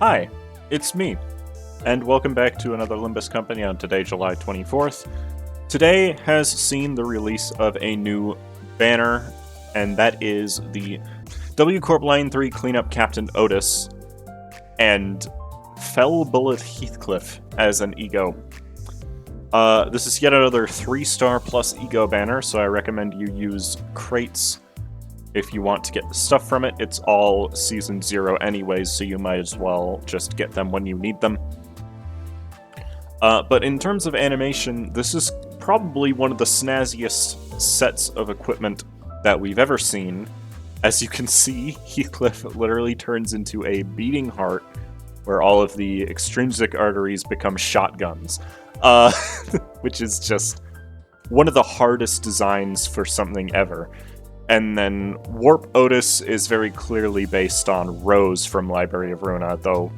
Hi, it's me, and welcome back to another Limbus Company on today, July 24th. Today has seen the release of a new banner, and that is the W Corp Line 3 Cleanup Captain Outis, and Fell Bullet Heathcliff as an ego. This is yet another 3-star plus ego banner, so I recommend you use crates if you want to get the stuff from it. It's all Season 0 anyways, so you might as well just get them when you need them. But in terms of animation, this is probably one of the snazziest sets of equipment that we've ever seen. As you can see, Heathcliff literally turns into a beating heart, where all of the extrinsic arteries become shotguns. Which is just one of the hardest designs for something ever. And then Warp Outis is very clearly based on Rose from Library of Ruina, though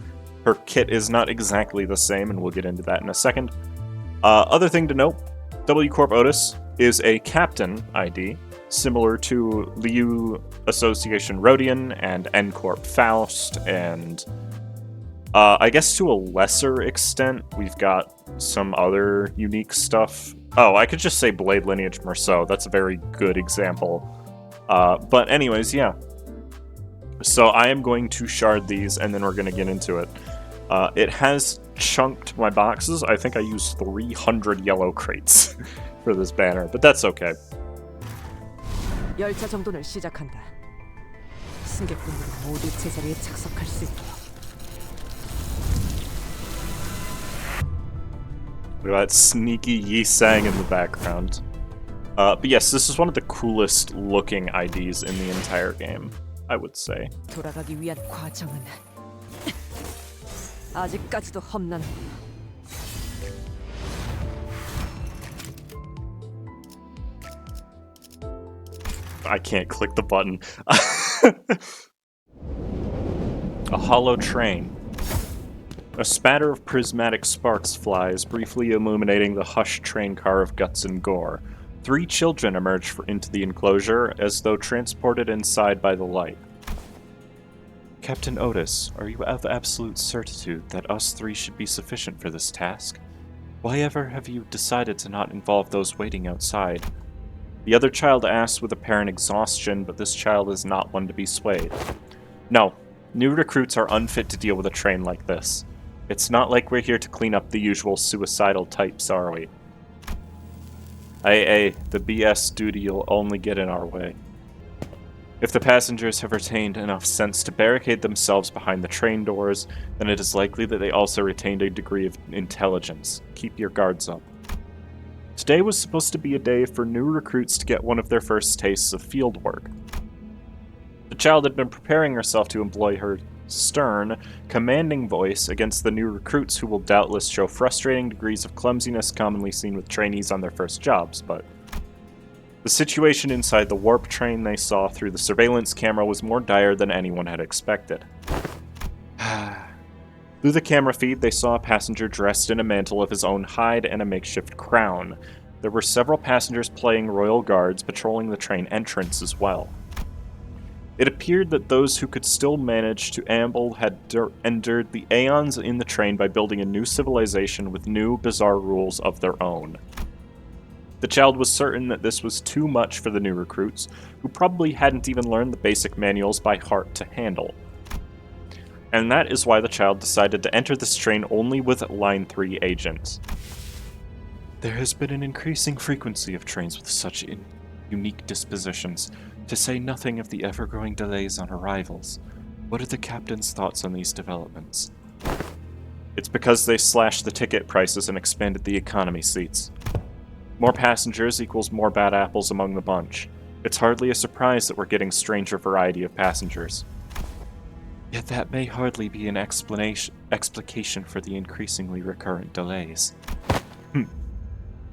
her kit is not exactly the same, and we'll get into that in a second. Other thing to note, W Corp Outis is a Captain ID, similar to Liu Association Rodian and N Corp Faust, and I guess to a lesser extent, we've got some other unique stuff. Oh, I could just say Blade Lineage Merceau, that's a very good example. But anyways, yeah. So I am going to shard these, and then we're going to get into it. It has chunked my boxes. I think I used 300 yellow crates for this banner, but that's okay. 열차 정돈을 시작한다. 승객분들은 모두 제자리에 착석할 수 있도록. Look at that sneaky Yi-Sang in the background. But yes, this is one of the coolest looking IDs in the entire game, I would say. 돌아가기 위한 과정은 아직까지도 험난하다. I can't click the button. A hollow train. A spatter of prismatic sparks flies, briefly illuminating the hushed train car of guts and gore. 3 children emerge into the enclosure, as though transported inside by the light. Captain Outis, are you of absolute certitude that us 3 should be sufficient for this task? Why ever have you decided to not involve those waiting outside? The other child asks with apparent exhaustion, but this child is not one to be swayed. No, new recruits are unfit to deal with a train like this. It's not like we're here to clean up the usual suicidal types, are we? Aye, the BS duty'll only get in our way. If the passengers have retained enough sense to barricade themselves behind the train doors, then it is likely that they also retained a degree of intelligence. Keep your guards up. Today was supposed to be a day for new recruits to get one of their first tastes of field work. The child had been preparing herself to employ her stern, commanding voice against the new recruits who will doubtless show frustrating degrees of clumsiness commonly seen with trainees on their first jobs, but the situation inside the warp train they saw through the surveillance camera was more dire than anyone had expected. Through the camera feed, they saw a passenger dressed in a mantle of his own hide and a makeshift crown. There were several passengers playing royal guards patrolling the train entrance as well. It appeared that those who could still manage to amble had endured the aeons in the train by building a new civilization with new, bizarre rules of their own. The child was certain that this was too much for the new recruits, who probably hadn't even learned the basic manuals by heart to handle. And that is why the child decided to enter this train only with Line 3 agents. There has been an increasing frequency of trains with such unique dispositions, to say nothing of the ever-growing delays on arrivals. What are the captain's thoughts on these developments? It's because they slashed the ticket prices and expanded the economy seats. More passengers equals more bad apples among the bunch. It's hardly a surprise that we're getting stranger variety of passengers. Yet that may hardly be an explication for the increasingly recurrent delays.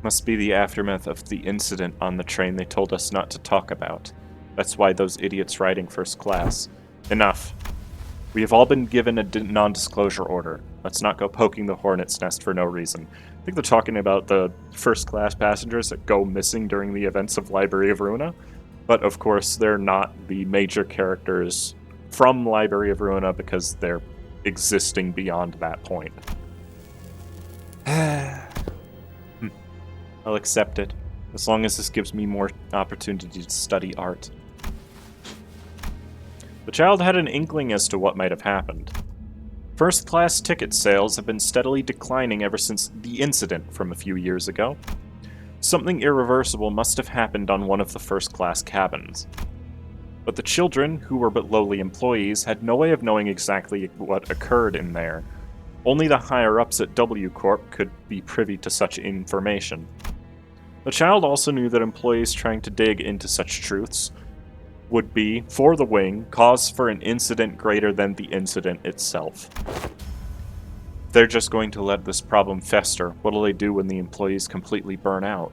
Must be the aftermath of the incident on the train they told us not to talk about. That's why those idiots riding first class. Enough. We have all been given a non-disclosure order. Let's not go poking the hornet's nest for no reason. I think they're talking about the first-class passengers that go missing during the events of Library of Ruina. But of course, they're not the major characters from Library of Ruina because they're existing beyond that point. I'll accept it, as long as this gives me more opportunity to study art. The child had an inkling as to what might have happened. First-class ticket sales have been steadily declining ever since the incident from a few years ago. Something irreversible must have happened on one of the first-class cabins. But the children, who were but lowly employees, had no way of knowing exactly what occurred in there. Only the higher-ups at W Corp could be privy to such information. The child also knew that employees trying to dig into such truths would be, for the wing, cause for an incident greater than the incident itself. If they're just going to let this problem fester, what'll they do when the employees completely burn out?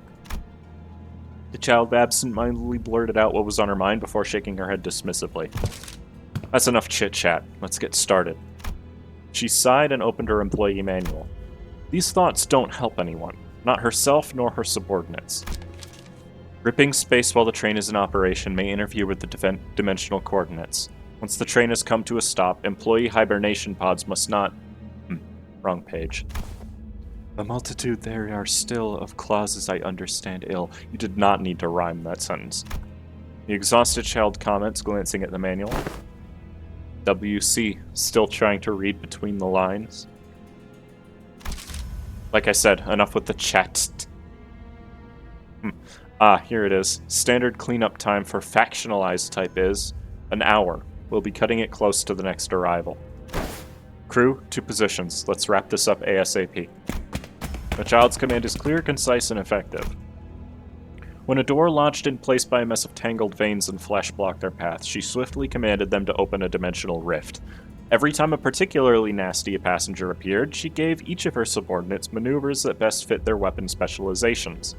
The child absent-mindedly blurted out what was on her mind before shaking her head dismissively. That's enough chit-chat. Let's get started. She sighed and opened her employee manual. These thoughts don't help anyone, not herself nor her subordinates. Ripping space while the train is in operation may interfere with the dimensional coordinates. Once the train has come to a stop, employee hibernation pods must not... wrong page. A multitude there are still of clauses I understand ill. You did not need to rhyme that sentence. The exhausted child comments, glancing at the manual. WC, still trying to read between the lines. Like I said, enough with the chat. Here it is. Standard cleanup time for factionalized type is an hour. We'll be cutting it close to the next arrival. Crew, to positions. Let's wrap this up ASAP. The child's command is clear, concise, and effective. When a door lodged in place by a mess of tangled veins and flesh blocked their path, she swiftly commanded them to open a dimensional rift. Every time a particularly nasty passenger appeared, she gave each of her subordinates maneuvers that best fit their weapon specializations.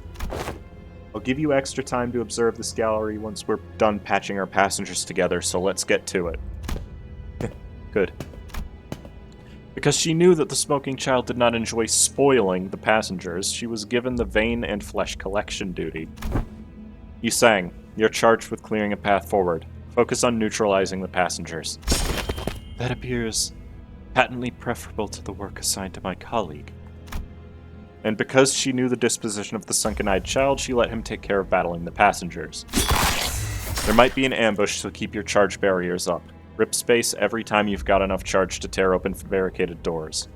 I'll give you extra time to observe this gallery once we're done patching our passengers together, so let's get to it. Good. Because she knew that the smoking child did not enjoy spoiling the passengers, she was given the vein and flesh collection duty. Yusang, you're charged with clearing a path forward. Focus on neutralizing the passengers. That appears patently preferable to the work assigned to my colleague. And because she knew the disposition of the sunken-eyed child, she let him take care of battling the passengers. There might be an ambush, so keep your charge barriers up. Rip space every time you've got enough charge to tear open barricaded doors.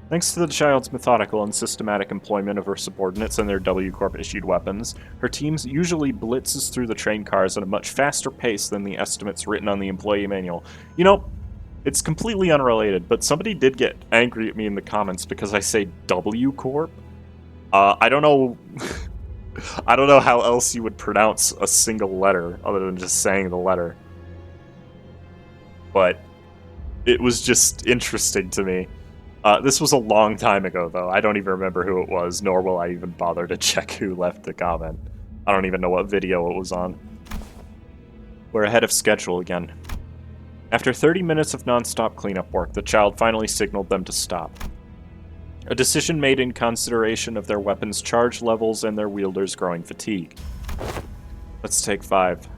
Thanks to the child's methodical and systematic employment of her subordinates and their W Corp issued weapons, her team usually blitzes through the train cars at a much faster pace than the estimates written on the employee manual. You know, it's completely unrelated, but somebody did get angry at me in the comments because I say W Corp. I don't know... I don't know how else you would pronounce a single letter other than just saying the letter. But it was just interesting to me. This was a long time ago, though. I don't even remember who it was, nor will I even bother to check who left the comment. I don't even know what video it was on. We're ahead of schedule again. After 30 minutes of non-stop cleanup work, the child finally signaled them to stop. A decision made in consideration of their weapons' charge levels and their wielders' growing fatigue. Let's take 5.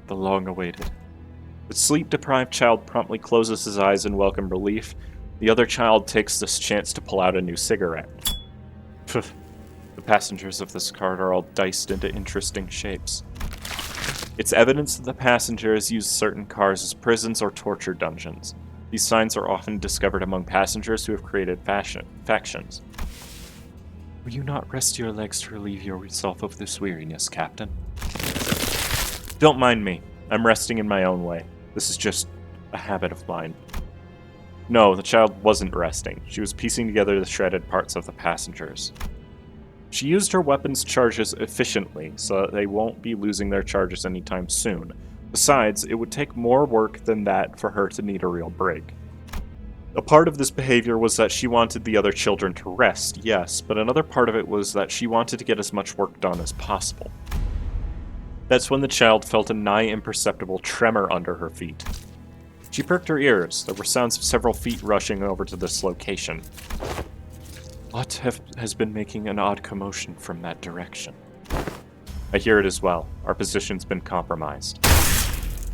The long-awaited. The sleep-deprived child promptly closes his eyes in welcome relief. The other child takes this chance to pull out a new cigarette. The passengers of this cart are all diced into interesting shapes. It's evidence that the passengers use certain cars as prisons or torture dungeons. These signs are often discovered among passengers who have created factions. Will you not rest your legs to relieve yourself of this weariness, Captain? Don't mind me. I'm resting in my own way. This is just a habit of mine. No, the child wasn't resting. She was piecing together the shredded parts of the passengers. She used her weapons' charges efficiently, so that they won't be losing their charges anytime soon. Besides, it would take more work than that for her to need a real break. A part of this behavior was that she wanted the other children to rest, yes, but another part of it was that she wanted to get as much work done as possible. That's when the child felt a nigh imperceptible tremor under her feet. She perked her ears. There were sounds of several feet rushing over to this location. What has been making an odd commotion from that direction? I hear it as well. Our position's been compromised.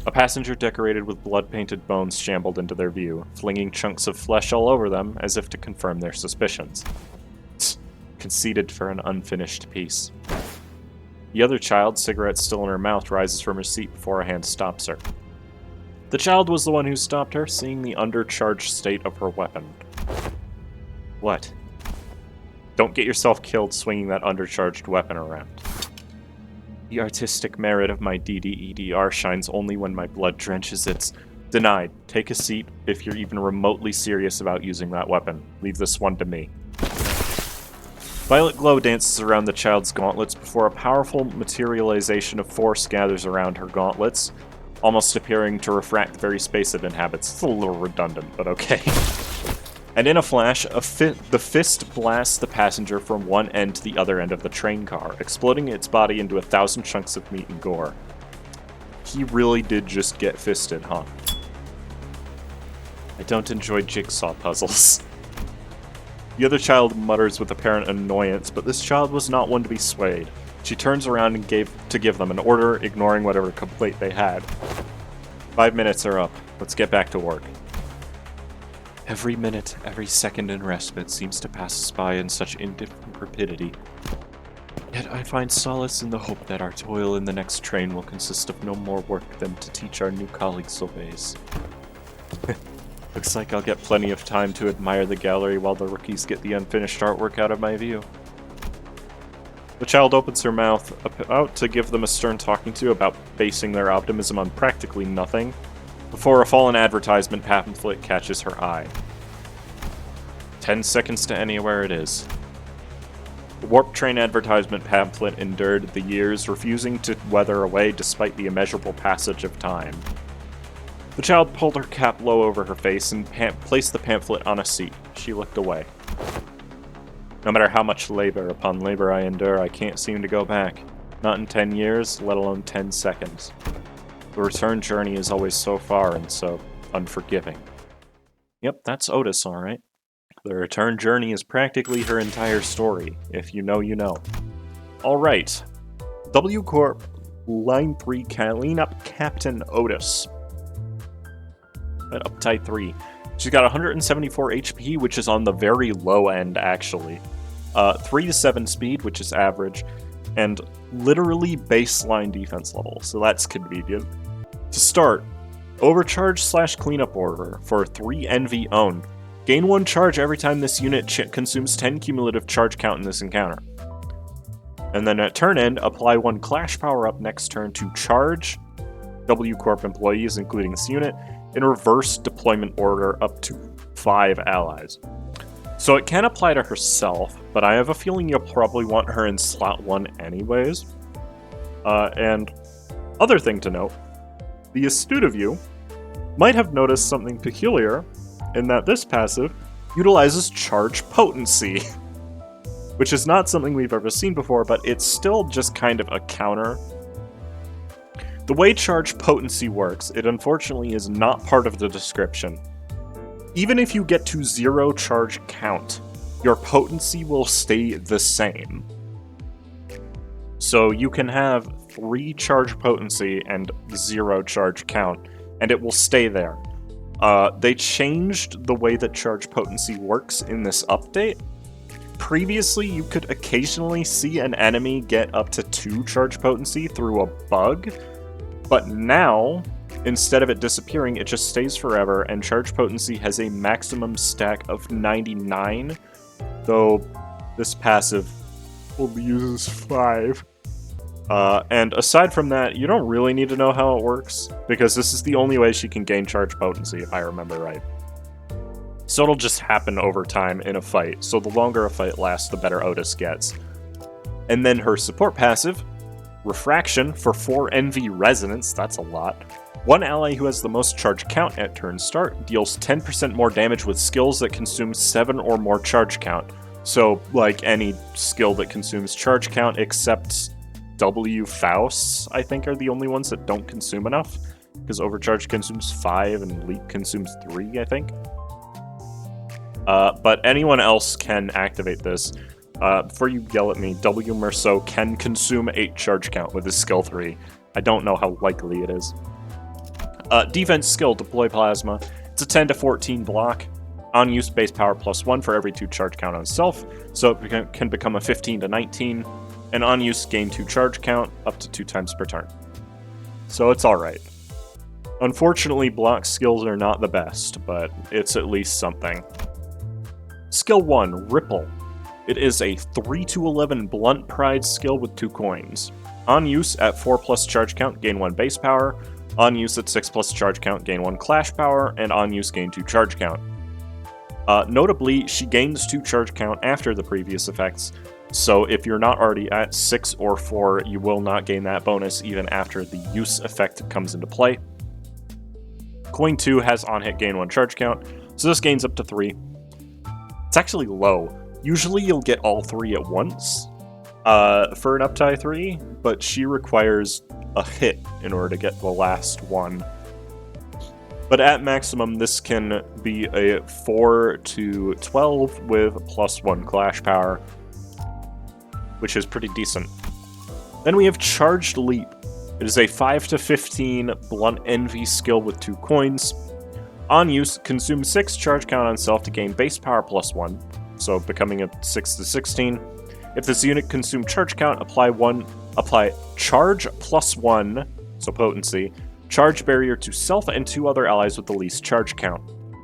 A passenger decorated with blood-painted bones shambled into their view, flinging chunks of flesh all over them as if to confirm their suspicions. Conceded for an unfinished piece. The other child, cigarette still in her mouth, rises from her seat before a hand stops her. The child was the one who stopped her, seeing the undercharged state of her weapon. What? Don't get yourself killed swinging that undercharged weapon around. The artistic merit of my DDEDR shines only when my blood drenches its... Denied. Take a seat if you're even remotely serious about using that weapon. Leave this one to me. Violet glow dances around the child's gauntlets before a powerful materialization of force gathers around her gauntlets, almost appearing to refract the very space it inhabits. It's a little redundant, but okay. And in a flash, the fist blasts the passenger from one end to the other end of the train car, exploding its body into 1,000 chunks of meat and gore. He really did just get fisted, huh? I don't enjoy jigsaw puzzles. The other child mutters with apparent annoyance, but this child was not one to be swayed. She turns around and give them an order, ignoring whatever complaint they had. 5 minutes are up. Let's get back to work. Every minute, every second in respite seems to pass us by in such indifferent rapidity. Yet I find solace in the hope that our toil in the next train will consist of no more work than to teach our new colleagues obeys. Looks like I'll get plenty of time to admire the gallery while the rookies get the unfinished artwork out of my view. The child opens her mouth, about to give them a stern talking to about basing their optimism on practically nothing, before a fallen advertisement pamphlet catches her eye. 10 seconds to anywhere it is. The warp train advertisement pamphlet endured the years, refusing to weather away despite the immeasurable passage of time. The child pulled her cap low over her face and placed the pamphlet on a seat. She looked away. No matter how much labor upon labor I endure, I can't seem to go back. Not in 10 years, let alone 10 seconds. The return journey is always so far and so unforgiving. Yep, that's Outis, alright. The return journey is practically her entire story. If you know, you know. Alright. W Corp, Line 3, clean up Captain Outis. At Uptight 3. She's got 174 HP, which is on the very low end, actually. 3 to 7 speed, which is average. And literally baseline defense level, so that's convenient. To start, overcharge / cleanup order for 3 NV owned. Gain 1 charge every time this unit consumes 10 cumulative charge count in this encounter. And then at turn end, apply 1 clash power up next turn to charge W Corp employees, including this unit, in reverse deployment order up to 5 allies. So it can apply to herself, but I have a feeling you'll probably want her in slot 1 anyways. And other thing to note, the astute of you might have noticed something peculiar in that this passive utilizes charge potency, which is not something we've ever seen before, but it's still just kind of a counter. The way charge potency works, it unfortunately is not part of the description. Even if you get to 0 charge count, your potency will stay the same. So you can have 3 charge potency and 0 charge count, and it will stay there. They changed the way that charge potency works in this update. Previously, you could occasionally see an enemy get up to 2 charge potency through a bug, but now, instead of it disappearing, it just stays forever, and charge potency has a maximum stack of 99, though this passive only uses 5. And aside from that, you don't really need to know how it works, because this is the only way she can gain charge potency, if I remember right. So it'll just happen over time in a fight, so the longer a fight lasts, the better Outis gets. And then her support passive, Refraction for 4 NV Resonance, that's a lot. One ally who has the most charge count at turn start deals 10% more damage with skills that consume 7 or more charge count. So, like any skill that consumes charge count except W Faust, I think, are the only ones that don't consume enough, because Overcharge consumes 5 and Leap consumes 3, I think. But anyone else can activate this. Before you yell at me, W Merceau can consume 8 charge count with his skill 3. I don't know how likely it is. Defense skill, deploy plasma. It's a 10 to 14 block. On use base power +1 for every 2 charge count on self, so it can become a 15 to 19. And on use gain 2 charge count up to 2 times per turn. So it's alright. Unfortunately, block skills are not the best, but it's at least something. Skill 1, Ripple. It is a 3 to 11 blunt pride skill with 2 coins. On use at 4+ charge count, gain 1 base power. On use at 6+ charge count, gain 1 clash power. And on use, gain 2 charge count. Notably, she gains 2 charge count after the previous effects, so if you're not already at 6 or 4, you will not gain that bonus even after the use effect comes into play. Coin 2 has on hit gain 1 charge count, so this gains up to 3. It's actually low. Usually you'll get all 3 at once for an up-tie 3, but she requires a hit in order to get the last one. But at maximum, this can be a 4 to 12 with +1 clash power, which is pretty decent. Then we have Charged Leap. It is a 5 to 15 blunt envy skill with 2 coins. On use, consume 6 charge count on self to gain base power +1, so becoming a 6 to 16. If this unit consumed charge count, apply charge +1, so potency, charge barrier to self and 2 other allies with the least charge count.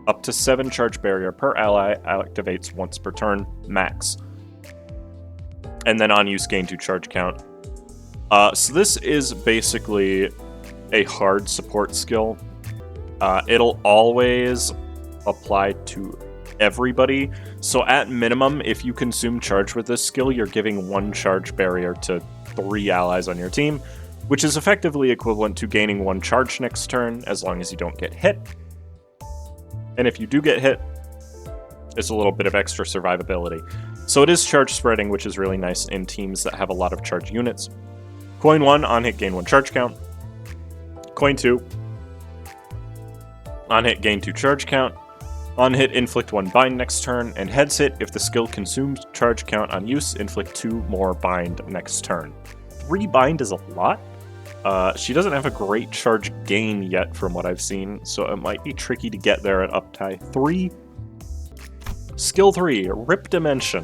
Up to 7 charge barrier per ally activates once per turn, max. And then on use, gain 2 charge count. So this is basically a hard support skill. It'll always apply to everybody. So at minimum, if you consume charge with this skill, you're giving 1 charge barrier to 3 allies on your team, which is effectively equivalent to gaining 1 charge next turn, as long as you don't get hit. And if you do get hit, it's a little bit of extra survivability. So it is charge spreading, which is really nice in teams that have a lot of charge units. Coin 1, on hit gain 1 charge count. Coin 2, on hit gain 2 charge count. On hit, inflict 1 bind next turn, and heads hit, if the skill consumes charge count on use, inflict 2 more bind next turn. 3 bind is a lot. She doesn't have a great charge gain yet from what I've seen, so it might be tricky to get there at up-tie 3. Skill 3, Rip Dimension,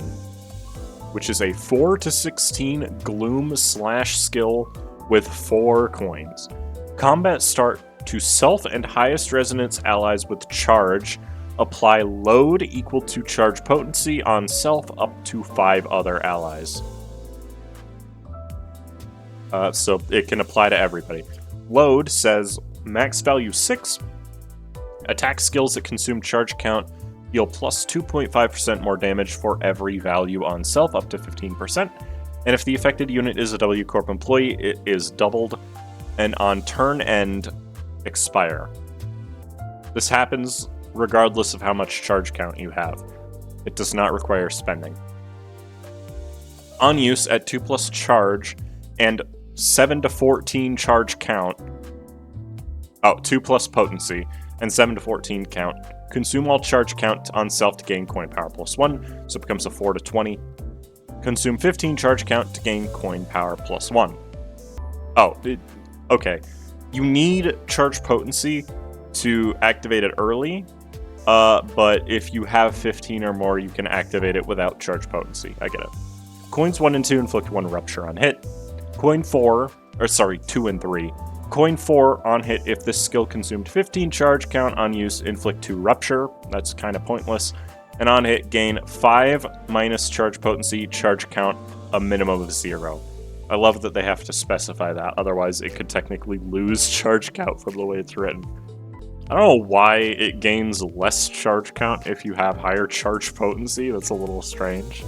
which is a 4 to 16 gloom slash skill with 4 coins. Combat start to self and highest resonance allies with charge. Apply load equal to charge potency on self up to 5 other allies. So it can apply to everybody. Load says max value 6. Attack skills that consume charge count deal plus 2.5% more damage for every value on self, up to 15%. And if the affected unit is a W Corp employee, it is doubled. And on turn end, expire. This happens regardless of how much charge count you have. It does not require spending. On use at 2+ charge and 7 to 14 charge count. 2+ potency and 7 to 14 count. Consume all charge count on self to gain coin power +1, so it becomes a 4 to 20. Consume 15 charge count to gain coin power +1. Okay. You need charge potency to activate it early, but if you have 15 or more, you can activate it without charge potency. I get it. Coins 1 and 2 inflict 1 rupture on hit. Coin 2 and 3. Coin 4 on hit, if this skill consumed 15 charge count on use, inflict 2 rupture. That's kind of pointless. And on hit, gain 5 minus charge potency, charge count, a minimum of 0. I love that they have to specify that, otherwise it could technically lose charge count from the way it's written. I don't know why it gains less charge count if you have higher charge potency. That's a little strange,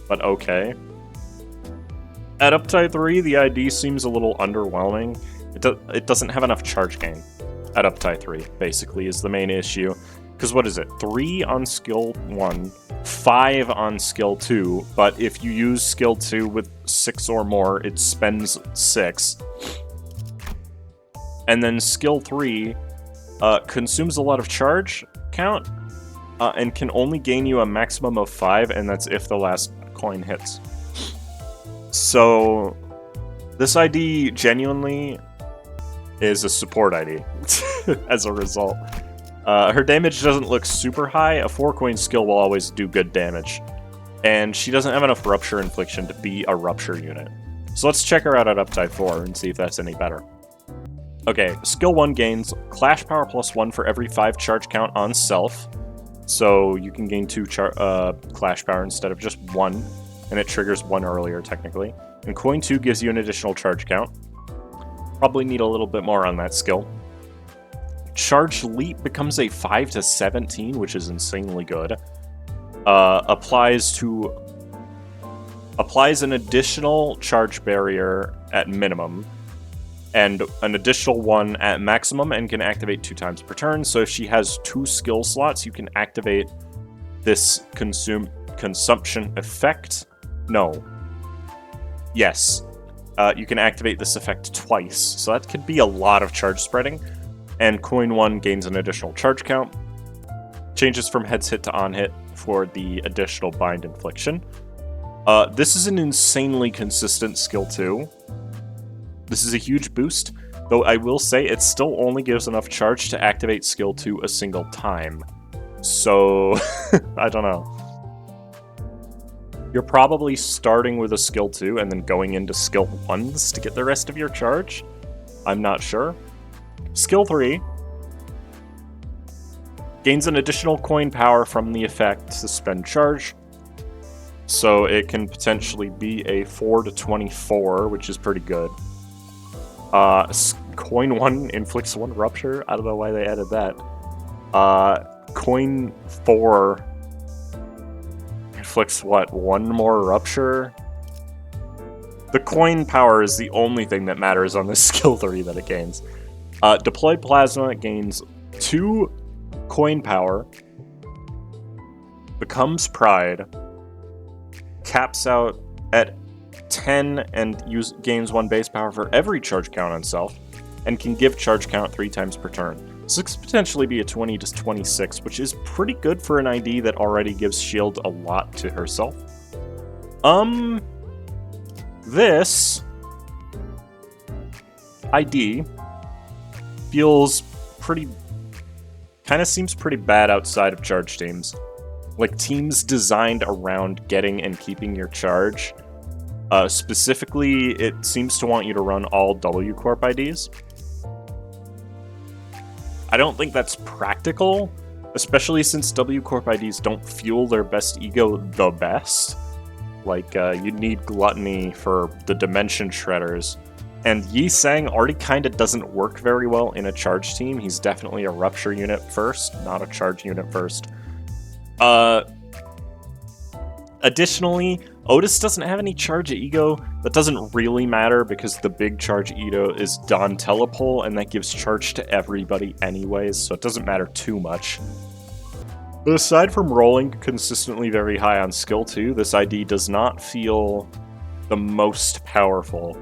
but okay. At up-tie 3, the ID seems a little underwhelming. It doesn't have enough charge gain at up-tie 3, basically, is the main issue. Because what is it? 3 on skill 1, 5 on skill 2, but if you use skill 2 with 6 or more, it spends 6. And then skill 3 consumes a lot of charge count, and can only gain you a maximum of 5, and that's if the last coin hits. So, this ID genuinely is a support ID. as a result. Her damage doesn't look super high. A 4-coin skill will always do good damage. And she doesn't have enough Rupture Infliction to be a Rupture unit. So let's check her out at Uptide 4 and see if that's any better. Okay, skill 1 gains Clash Power +1 for every 5 charge count on self. So you can gain 2 Clash Power instead of just 1, and it triggers 1 earlier technically. And Coin 2 gives you an additional charge count. Probably need a little bit more on that skill. Charge Leap becomes a 5 to 17, which is insanely good. Applies an additional charge barrier at minimum, and an additional 1 at maximum, and can activate 2 times per turn. So if she has 2 skill slots, you can activate this consumption effect. No. Yes. You can activate this effect twice, so that could be a lot of charge spreading. And Coin 1 gains an additional charge count. Changes from heads hit to on hit for the additional bind infliction. This is an insanely consistent skill 2. This is a huge boost, though I will say it still only gives enough charge to activate skill 2 a single time. So, I don't know. You're probably starting with a skill 2 and then going into skill 1s to get the rest of your charge. I'm not sure. Skill 3 gains an additional coin power from the effect Suspend Charge. So it can potentially be a 4 to 24, which is pretty good. Coin 1 inflicts 1 Rupture. I don't know why they added that. Coin 4 inflicts, what, 1 more Rupture? The coin power is the only thing that matters on this skill 3 that it gains. Deployed Plasma gains 2 coin power, becomes Pride, caps out at 10 and gains 1 base power for every charge count on self, and can give charge count 3 times per turn. So this could potentially be a 20 to 26, which is pretty good for an ID that already gives shield a lot to herself. This ID feels pretty... kind of seems pretty bad outside of charge teams. Like, teams designed around getting and keeping your charge. Specifically, it seems to want you to run all W Corp IDs. I don't think that's practical, especially since W Corp IDs don't fuel their best ego the best. Like, you need Gluttony for the Dimension Shredders. And Yi Sang already kind of doesn't work very well in a charge team. He's definitely a Rupture unit first, not a charge unit first. Additionally, Outis doesn't have any charge ego. That doesn't really matter because the big charge ego is Don Telepole, and that gives charge to everybody anyways, so it doesn't matter too much. But aside from rolling consistently very high on skill 2, this ID does not feel the most powerful.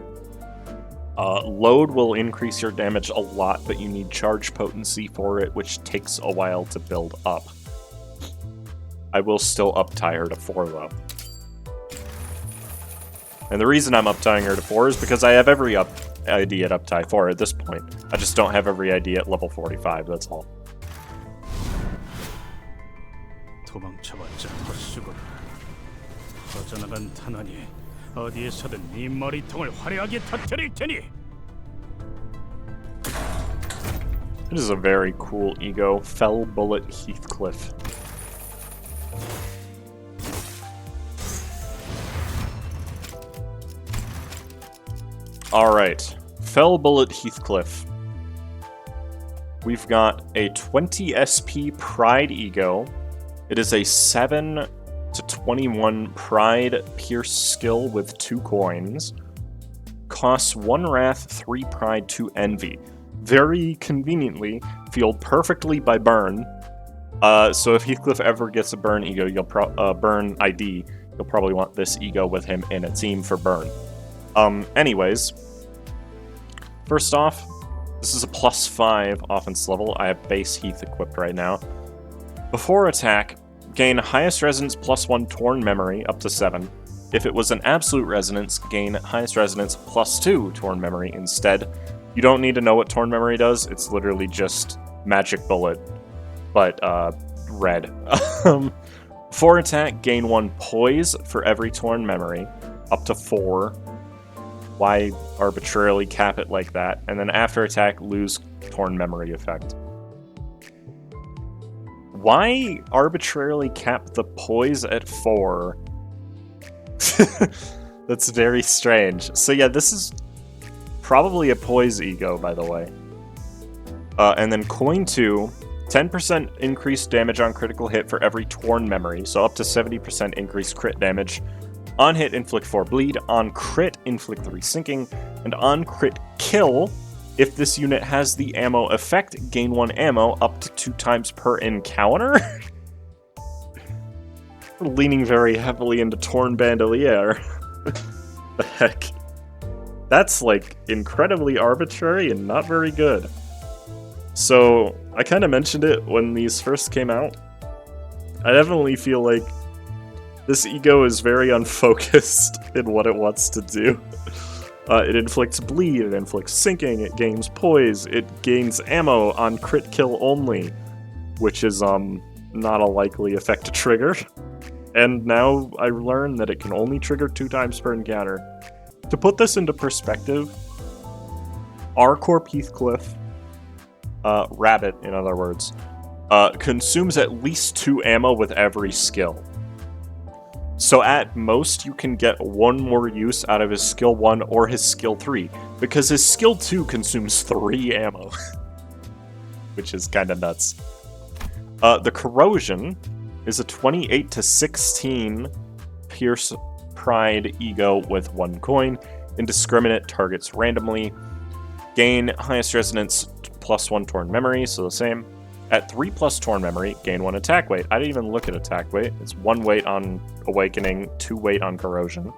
Load will increase your damage a lot, but you need charge potency for it, which takes a while to build up. I will still up-tie her to 4, though. And the reason I'm up-tying her to 4 is because I have every ID at up-tie 4 at this point. I just don't have every ID at level 45, that's all. 도망쳐봤자 헛수고다. 퍼져나간 탄환이 어디에서든 네 머리통을 화려하게 터뜨릴 테니. It is a very cool ego, Fell Bullet Heathcliff. Alright, Fell Bullet Heathcliff. We've got a 20 SP Pride ego. It is a 7 to 21 Pride Pierce skill with 2 coins. Costs 1 Wrath, 3 Pride, 2 Envy. Very conveniently, fueled perfectly by Burn. So if Heathcliff ever gets a Burn ego, Burn ID, you'll probably want this ego with him in a team for Burn. Anyways, first off, this is a +5 offense level. I have base Heath equipped right now. Before attack, gain highest resonance +1 Torn Memory up to 7. If it was an absolute resonance, gain highest resonance +2 Torn Memory instead. You don't need to know what Torn Memory does. It's literally just Magic Bullet, but red. Before attack, gain 1 poise for every Torn Memory, up to 4. Why arbitrarily cap it like that? And then after attack, lose Torn Memory effect. Why arbitrarily cap the poise at 4? That's very strange. So yeah, this is probably a poise ego, by the way. And then coin 2, 10% increased damage on critical hit for every Torn Memory, so up to 70% increased crit damage. On hit, inflict 4 bleed. On crit, inflict 3 sinking. And on crit kill, if this unit has the ammo effect, gain 1 ammo up to 2 times per encounter? Leaning very heavily into Torn Bandolier. The heck? That's, like, incredibly arbitrary and not very good. So, I kind of mentioned it when these first came out. I definitely feel like this ego is very unfocused in what it wants to do. It inflicts bleed, it inflicts sinking, it gains poise, it gains ammo on crit kill only, which is not a likely effect to trigger. And now I learned that it can only trigger 2 times per encounter. To put this into perspective, our Corp Heathcliff, Rabbit in other words, consumes at least 2 ammo with every skill. So at most, you can get 1 more use out of his skill 1 or his skill 3, because his skill 2 consumes 3 ammo, which is kind of nuts. The Corrosion is a 28 to 16 Pierce Pride Ego with 1 coin. Indiscriminate, targets randomly. Gain highest resonance +1 Torn Memory, so the same. At 3+ Torn Memory, gain 1 attack weight. I didn't even look at attack weight. It's 1 weight on Awakening, 2 weight on Corrosion.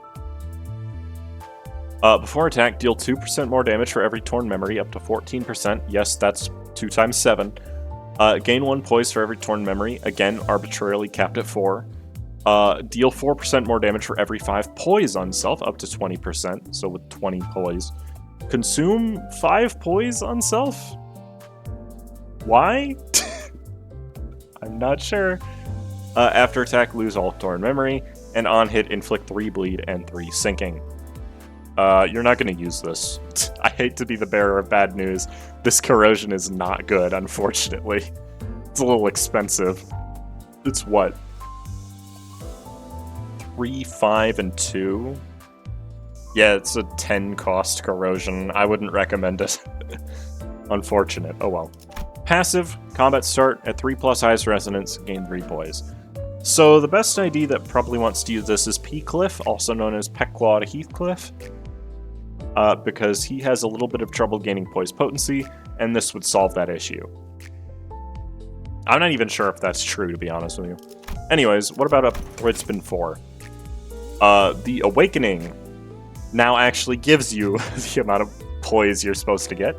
Before attack, deal 2% more damage for every Torn Memory, up to 14%. Yes, that's 2 times 7. Gain 1 poise for every Torn Memory. Again, arbitrarily capped at 4. Deal 4% more damage for every 5 poise on self, up to 20%, so with 20 poise. Consume 5 poise on self? Why? I'm not sure. After attack, lose all Torn Memory, and on hit, inflict 3 bleed and 3 sinking. You're not going to use this. I hate to be the bearer of bad news. This Corrosion is not good, unfortunately. It's a little expensive. It's what? 3, 5, and 2? Yeah, it's a 10 cost Corrosion. I wouldn't recommend it. Unfortunate. Oh well. Passive, combat start, at 3+ highest resonance, gain 3 poise. So the best ID that probably wants to use this is P-Cliff, also known as Pequod Heathcliff, because he has a little bit of trouble gaining poise potency, and this would solve that issue. I'm not even sure if that's true, to be honest with you. Anyways, what about a Thread Spin 4? The Awakening now actually gives you the amount of poise you're supposed to get.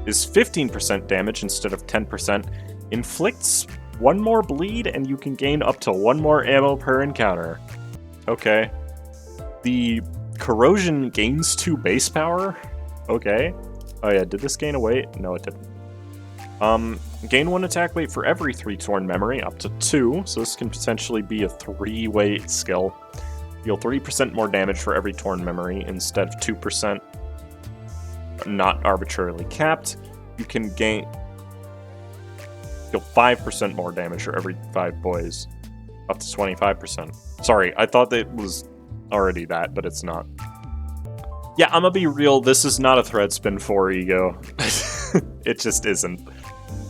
Is 15% damage instead of 10%, inflicts 1 more bleed, and you can gain up to 1 more ammo per encounter. Okay. The Corrosion gains 2 base power? Okay. Oh yeah, did this gain a weight? No, it didn't. Gain 1 attack weight for every 3 Torn Memory, up to 2, so this can potentially be a 3-weight skill. Deal 3% more damage for every Torn Memory instead of 2%. Not arbitrarily capped. You can deal 5% more damage for every 5 poise, up to 25%. Sorry, I thought that it was already that, but it's not. Yeah, I'm gonna be real, this is not a Thread Spin 4 ego. It just isn't.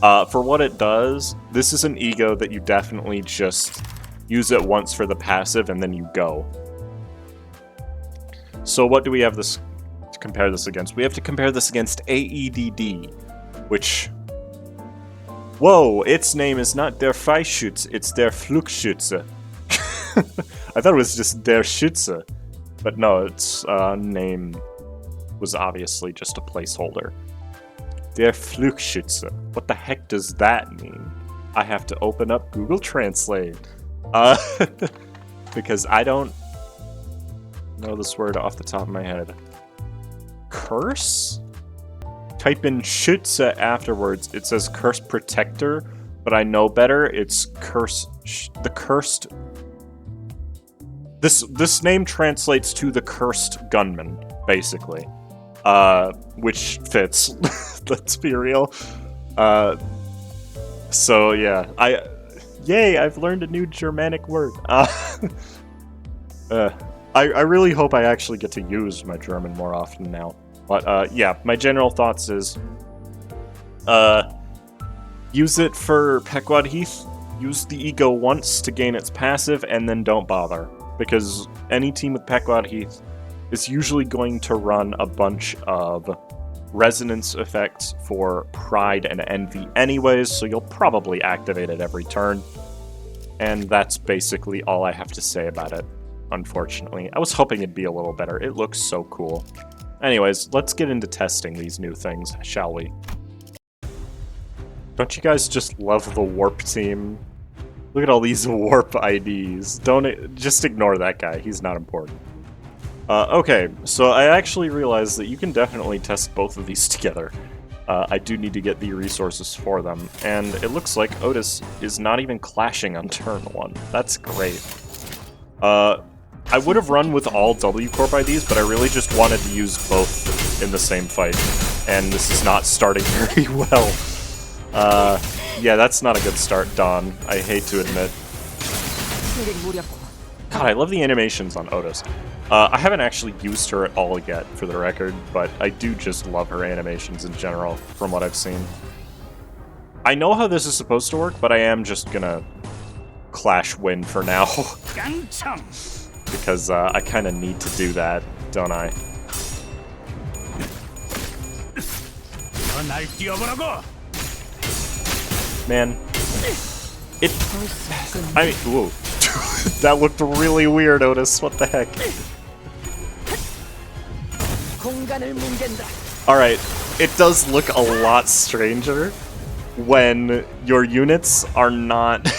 For what it does, this is an ego that you definitely just use it once for the passive and then you go. So what do we have this to compare this against? We have to compare this against AEDD, which... Whoa, its name is not Der Freischütze, it's Der Flugschütze. I thought it was just Der Schütze, but no, its name was obviously just a placeholder. Der Flugschütze. What the heck does that mean? I have to open up Google Translate. Because I don't know this word off the top of my head. curse. Type in Schütze afterwards. It says curse protector, but I know better. It's curse. The cursed. This name translates to the cursed gunman, basically, which fits. Let's be real. So yeah, yay! I've learned a new Germanic word. I really hope I actually get to use my German more often now. But yeah, my general thoughts is, use it for Pequod Heath. Use the ego once to gain its passive, and then don't bother. Because any team with Pequod Heath is usually going to run a bunch of resonance effects for Pride and Envy anyways, so you'll probably activate it every turn. And that's basically all I have to say about it, unfortunately. I was hoping it'd be a little better. It looks so cool. Anyways, let's get into testing these new things, shall we? Don't you guys just love the Warp team? Look at all these Warp IDs. Just ignore that guy. He's not important. Okay, so I actually realized that you can definitely test both of these together. I do need to get the resources for them, and it looks like Outis is not even clashing on turn 1. That's great. I would have run with all W Corp IDs, but I really just wanted to use both in the same fight, and this is not starting very well. Yeah, that's not a good start, Dawn. I hate to admit. God, I love the animations on Outis. I haven't actually used her at all yet, for the record, but I do just love her animations in general, from what I've seen. I know how this is supposed to work, but I am just gonna Clash win for now. Because I kind of need to do that, don't I? Man, I mean, whoa. That looked really weird, Outis. What the heck? Alright, it does look a lot stranger when your units are not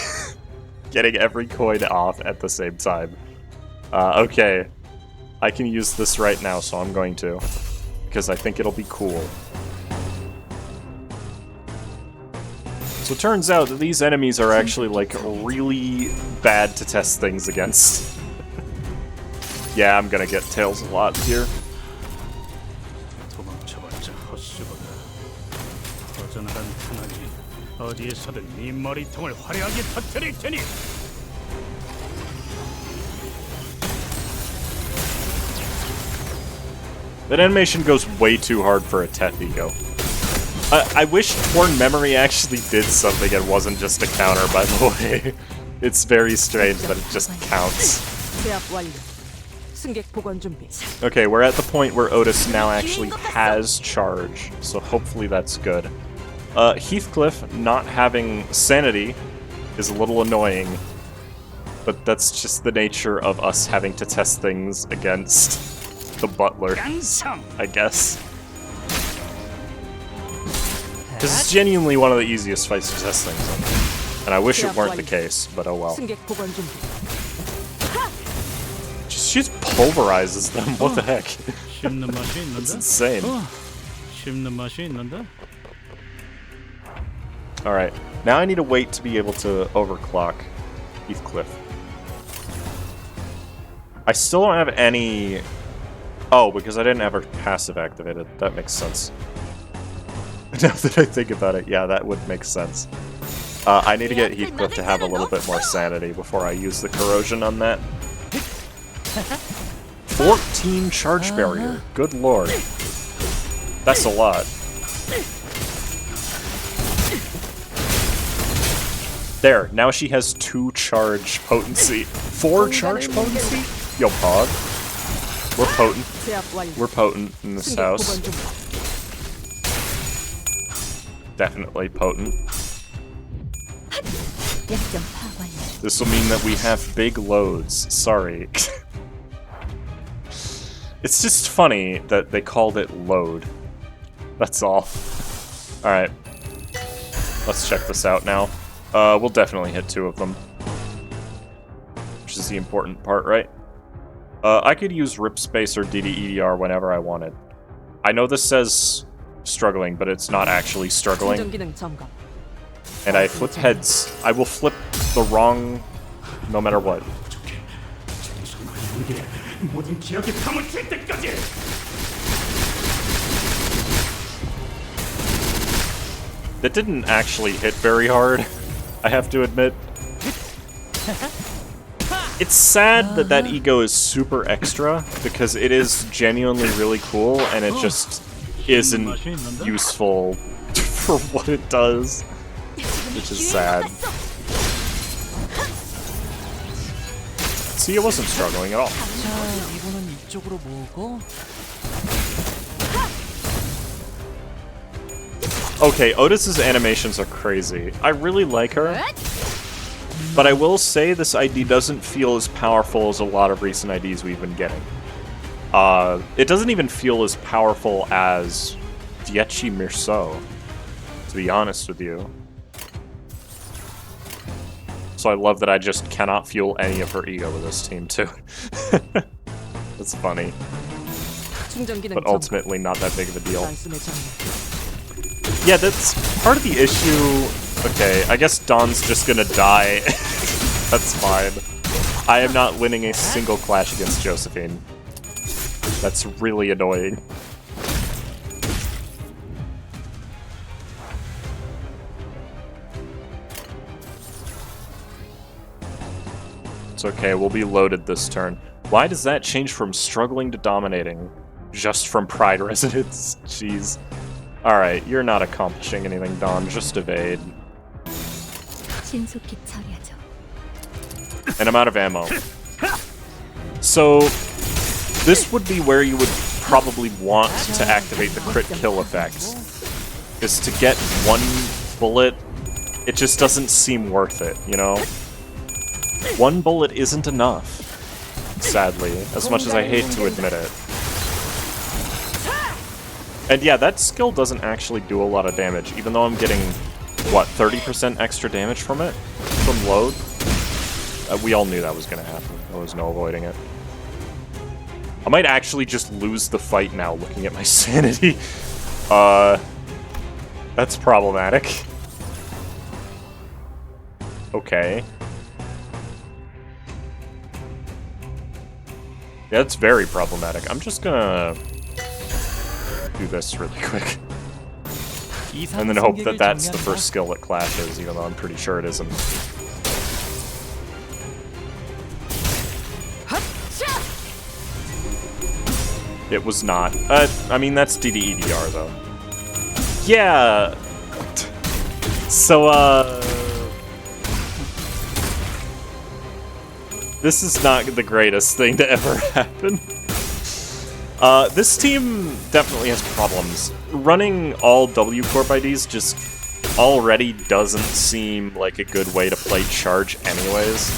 getting every coin off at the same time. Okay. I can use this right now, so I'm going to. Because I think it'll be cool. So it turns out that these enemies are actually, like, really bad to test things against. Yeah, I'm gonna get tails a lot here. That animation goes way too hard for a Tet Ego. I wish Torn Memory actually did something and wasn't just a counter, by the way. It's very strange that it just counts. Okay, we're at the point where Outis now actually has charge, so hopefully that's good. Heathcliff not having sanity is a little annoying, but that's just the nature of us having to test things against the butler, I guess. This is genuinely one of the easiest fights to test things on. And I wish it weren't the case, but oh well. She just pulverizes them, what the heck? It's insane. Alright, now I need to wait to be able to overclock Heathcliff. I still don't have any... Oh, because I didn't have her passive activated. That makes sense. Now that I think about it, yeah, that would make sense. I need to get Heathcliff to have a little bit more sanity before I use the corrosion on that. 14 charge barrier. Good lord. That's a lot. There, now she has 2 charge potency. 4 charge potency? Yo, Pog. We're potent. We're potent in this house. Definitely potent. This will mean that we have big loads. Sorry. It's just funny that they called it load. That's all. Alright. Let's check this out now. We'll definitely hit 2 of them. Which is the important part, right? I could use Rip Space or DDEDR whenever I wanted. I know this says struggling, but it's not actually struggling. 충전 기능 점검. And I flip heads. I will flip the wrong no matter what. 모든 기억이 파묻힐 때까지. That didn't actually hit very hard, I have to admit. It's sad that that ego is super extra, because it is genuinely really cool, and it just isn't useful for what it does, which is sad. See, it wasn't struggling at all. 자, 이번엔 이쪽으로 모으고. Okay, Otis's animations are crazy. I really like her, but I will say this ID doesn't feel as powerful as a lot of recent IDs we've been getting. It doesn't even feel as powerful as Diechi Mirso, to be honest with you. So I love that I just cannot fuel any of her ego with this team, too. That's funny. 충전 기능 But 점검. ultimately not that big of a deal. 말씀의 정리. Yeah, that's part of the issue. Okay, I guess Don's just gonna die. That's fine. I am not winning a single clash against Josephine. That's really annoying. It's okay, we'll be loaded this turn. Why does that change from struggling to dominating? Just from pride resonance? Jeez. Alright, you're not accomplishing anything, Don. Just evade. 신속히 처리하죠. And I'm out of ammo. So, this would be where you would probably want to activate the crit kill effect. Is to get one bullet, it just doesn't seem worth it, you know? One bullet isn't enough, sadly, as much as I hate to admit it. And yeah, that skill doesn't actually do a lot of damage, even though I'm getting, what, 30% extra damage from it? From load? We all knew that was gonna happen. There was no avoiding it. I might actually just lose the fight now, looking at my sanity. That's problematic. Okay. Yeah, that's very problematic. I'm just gonna do this really quick. And then hope that that's the first skill that clashes, even though I'm pretty sure it isn't. It was not. I mean, that's DDEDR, though. Yeah! So, this is not the greatest thing to ever happen. This team definitely has problems. Running all W Corp IDs just already doesn't seem like a good way to play Charge anyways.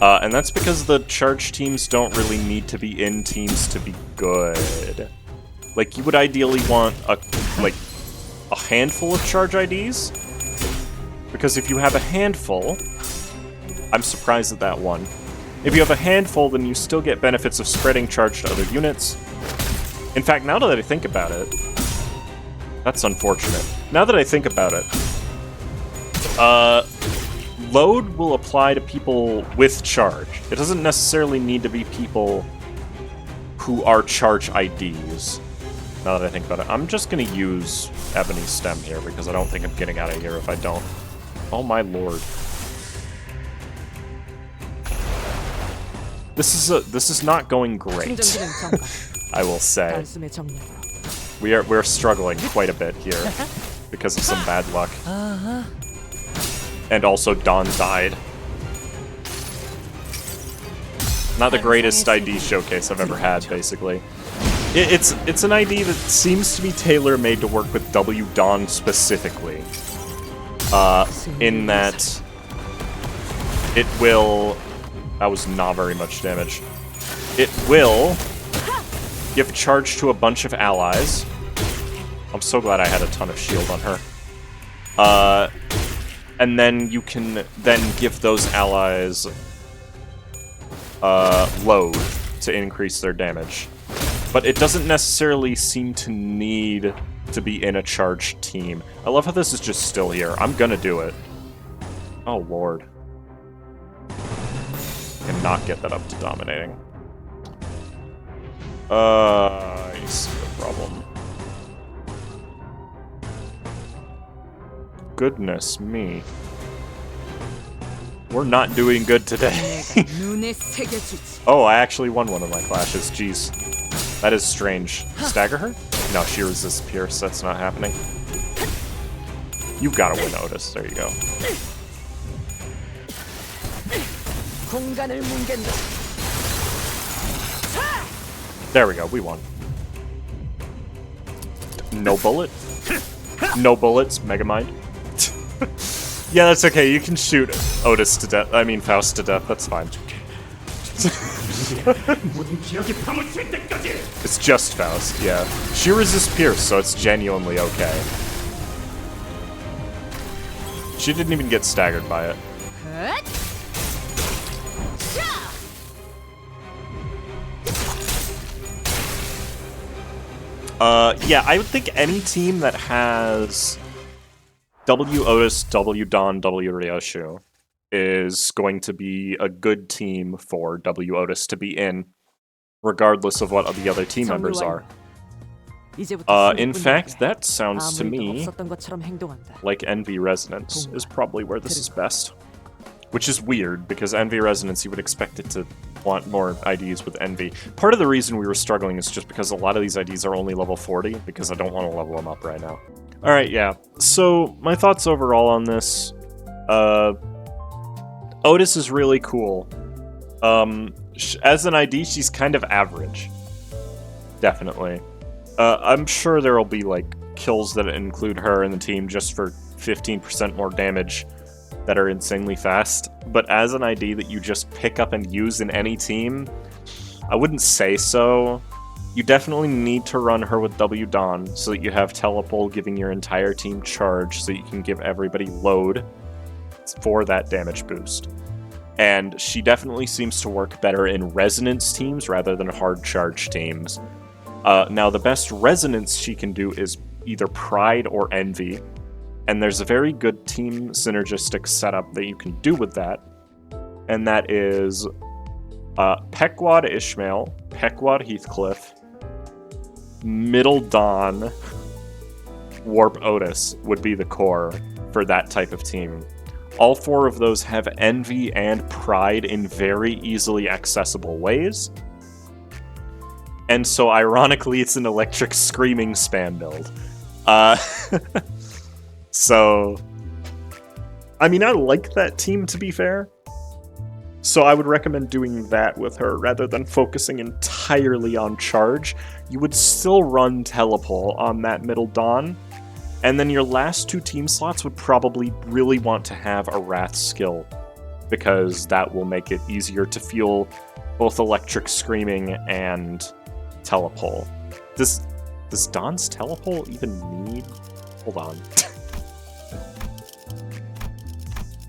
And that's because the Charge teams don't really need to be in teams to be good. Like, you would ideally want a handful of Charge IDs, because if you have a handful, I'm surprised at that one. If you have a handful, then you still get benefits of spreading charge to other units. In fact, now that I think about it, that's unfortunate. Now that I think about it, load will apply to people with charge. It doesn't necessarily need to be people who are charge IDs. Now that I think about it, I'm just gonna use Ebony Stem here because I don't think I'm getting out of here if I don't. Oh my lord. This is not going great. I will say. 말씀의 정리. We're struggling quite a bit here because of some bad luck. And also Dawn died. Not the greatest ID showcase I've ever had, basically. It's an ID that seems to be tailor-made to work with W Dawn specifically. In that it will... That was not very much damage. It will give charge to a bunch of allies. I'm so glad I had a ton of shield on her. And then you can then give those allies load to increase their damage. But it doesn't necessarily seem to need to be in a charged team. I love how this is just still here. I'm gonna do it. Oh, Lord. And not get that up to dominating. I see the problem. Goodness me. We're not doing good today. Oh, I actually won one of my clashes. Jeez. That is strange. Stagger her? No, she resists Pierce. That's not happening. You've got to win, Otis. There you go. There we go. We won. No bullet? No bullets? Megamind? Yeah, that's okay. You can shoot Otis to death. I mean, Faust to death. That's fine. It's just Faust, yeah. She resists Pierce, so it's genuinely okay. She didn't even get staggered by it. Yeah, I would think any team that has W Otis, W Don, W Ryoshu is going to be a good team for W Otis to be in, regardless of what the other team members are. In fact, that sounds to me like Envy Resonance is probably where this is best. Which is weird, because Envy Resonance, you would expect it to want more IDs with Envy. Part of the reason we were struggling is just because a lot of these IDs are only level 40, because I don't want to level them up right now. Alright, yeah. So, my thoughts overall on this. Outis is really cool. As an ID, she's kind of average. Definitely. I'm sure there will be, like, kills that include her in the team just for 15% more damage that are insanely fast. But as an ID that you just pick up and use in any team, I wouldn't say so. You definitely need to run her with W Dawn so that you have Telepole giving your entire team charge so you can give everybody load for that damage boost. And she definitely seems to work better in Resonance teams rather than hard charge teams. Now, the best Resonance she can do is either Pride or Envy, and there's a very good team synergistic setup that you can do with that, and that is Pequod Ishmael, Pequod Heathcliff, Middle Dawn, Warp Otis would be the core for that type of team. All four of those have Envy and Pride in very easily accessible ways. And so, ironically, it's an Electric Screaming spam build. So, I mean, I like that team, to be fair. So I would recommend doing that with her rather than focusing entirely on charge. You would still run Telepole on that Middle Dawn, and then your last two team slots would probably really want to have a Wrath skill, because that will make it easier to fuel both Electric Screaming and Telepole. Does Dawn's Telepole even need... Hold on.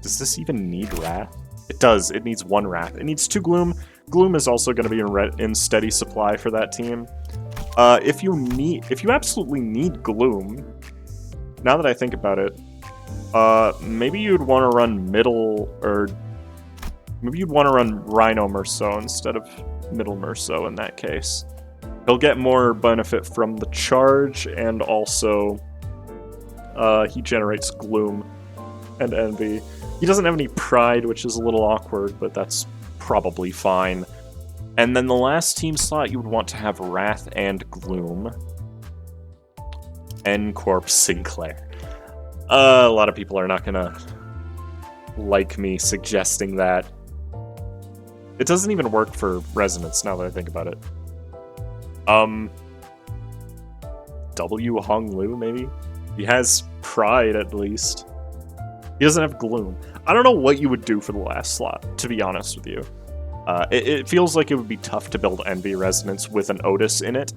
Does this even need Wrath? It does. It needs one Wrath. It needs 2 Gloom. Gloom is also going to be in steady supply for that team. If you absolutely need Gloom, now that I think about it, maybe you'd want to run Middle, or maybe you'd want to run Rhino Merceau instead of Middle Merceau in that case. He'll get more benefit from the charge, and also he generates Gloom and Envy. He doesn't have any Pride, which is a little awkward, but that's probably fine. And then the last team slot, you would want to have Wrath and Gloom. N-Corp Sinclair. A lot of people are not gonna like me suggesting that. It doesn't even work for Resonance, now that I think about it. W Hong Lu, maybe? He has Pride, at least. He doesn't have Gloom. I don't know what you would do for the last slot, to be honest with you. It feels like it would be tough to build Envy Resonance with an Outis in it.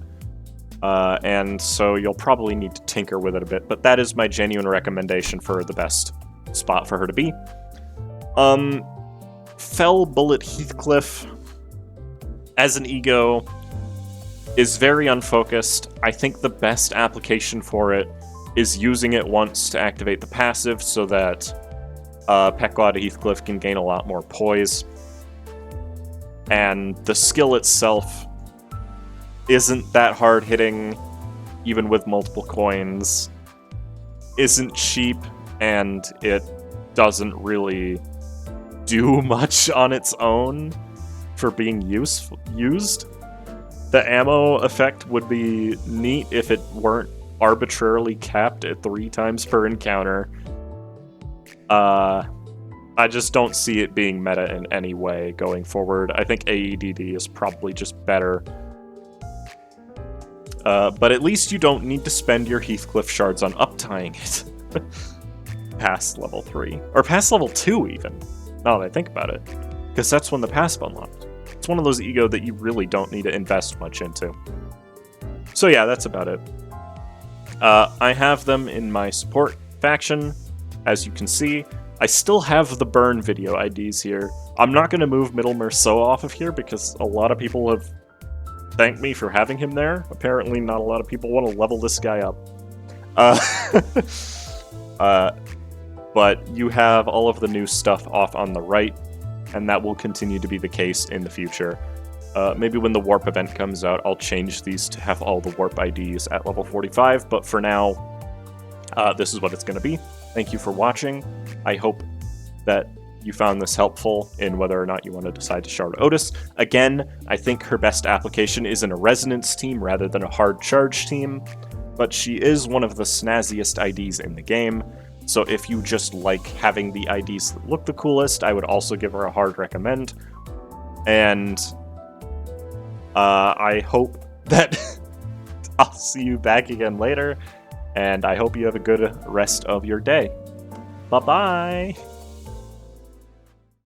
And so you'll probably need to tinker with it a bit, but that is my genuine recommendation for the best spot for her to be. Fell Bullet Heathcliff as an ego is very unfocused. I think the best application for it is using it once to activate the passive so that Peckwad Heathcliff can gain a lot more poise. And the skill itself isn't that hard hitting, even with multiple coins, isn't cheap, and it doesn't really do much on its own for being used. The ammo effect would be neat if it weren't arbitrarily capped at 3 times per encounter. I just don't see it being meta in any way going forward. I think AEDD is probably just better. But at least you don't need to spend your Heathcliff shards on uptying it. Past level 3. Or past level 2 even, now that I think about it. Because that's when the passive unlocked. It's one of those ego that you really don't need to invest much into. So yeah, that's about it. I have them in my support faction, as you can see. I still have the burn video IDs here. I'm not going to move Middle Merceau off of here because a lot of people have thanked me for having him there. Apparently not a lot of people want to level this guy up. But you have all of the new stuff off on the right, and that will continue to be the case in the future. Maybe when the Warp event comes out, I'll change these to have all the Warp IDs at level 45, but for now, this is what it's going to be. Thank you for watching. I hope that you found this helpful in whether or not you want to decide to shard Outis. Again, I think her best application is in a resonance team rather than a hard charge team, but she is one of the snazziest IDs in the game, so if you just like having the IDs that look the coolest, I would also give her a hard recommend. And I hope that I'll see you back again later, and I hope you have a good rest of your day. Bye-bye!